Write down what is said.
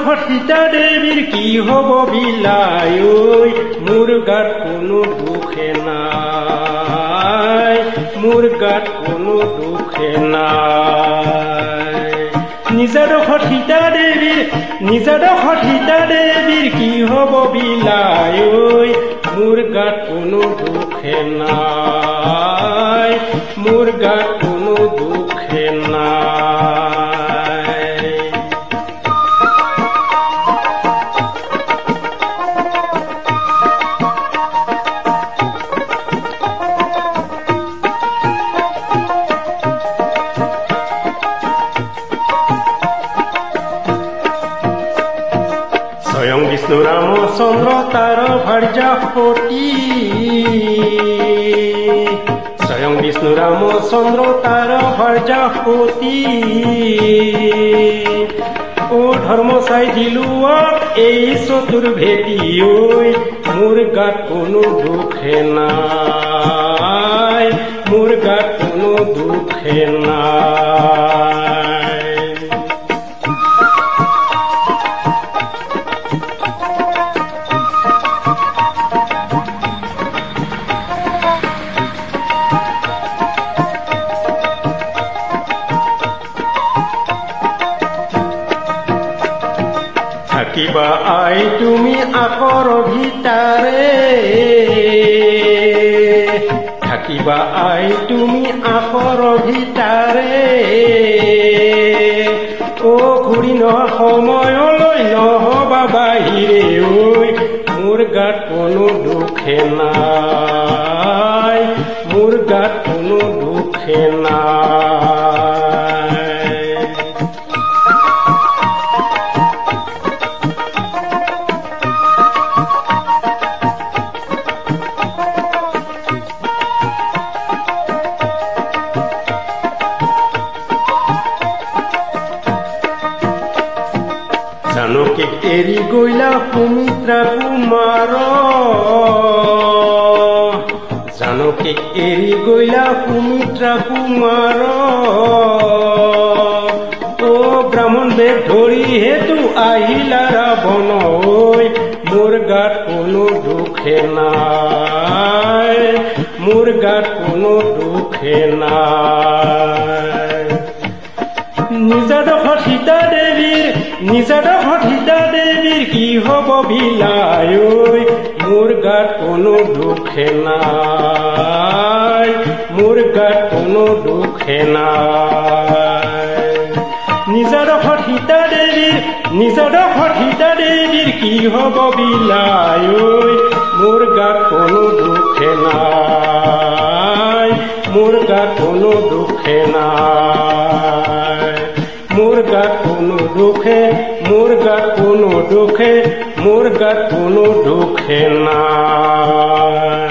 ডোখৰ সীতা দেৱীৰ কি হব বিলাই ঐ মোৰ গাত কোনো দুখে নাই মোৰ গাত কোনো দুখে নাই নিজা ডোখৰ সীতা দেৱীৰ কি হব বিলাই ঐ মোৰ গাত কোনো দুখে নাই মোৰ গাত কোনো দুখে নাই স্বয়ং বিষ্ণু ৰামচন্দ্ৰ তাৰ ভাৰ্যাপতি স্বয়ং বিষ্ণু ৰামচন্দ্ৰ তাৰ ভাৰ্যাপতি ও ধৰ্ম চাই দিলো এই চতুৰ্ভেদী ঐ মোৰ গাত কোনো দুখে নাই মোৰ গাত কোনো দুখে নাই থাকিবা আই তুমি আকৰ ভিতাৰে থাকিবা আই তুমি আকৰ ভিতাৰে ও ঘূৰি নোহোৱা সময়লৈ নহবা বাহিৰে ঐ মোৰ গাত কোনো দুখে নাই মোৰ গাত কোনো দুখে নাই জানকীক এৰি গৈলা সুমিত্ৰা কুমাৰ জানকীক এৰি গৈলা সুমিত্ৰা কুমাৰ ও ব্ৰাহ্মণ বেশ ধৰি হেতু আহিলা ৰাৱণ ঐ মোৰ গাত কোনো দুখে নাই মোৰ গাত কোনো দুখে নাই নিজা ডোখৰ সীতা দেৱীৰ কি হব বিলাই ঐ মোৰ গাত কোনো দুখে নাই মোৰ গাত কোনো দুখে নাই নিজা ডোখৰ সীতা দেৱীৰ কি হব বিলাই ঐ মোৰ গাত কোনো দুখে নাই মোৰ গাত কোনো দুখে নাই মোৰ গাত কোনো দুখে মোৰ গাত কোনো দুখে মোৰ গাত কোনো দুখে নাই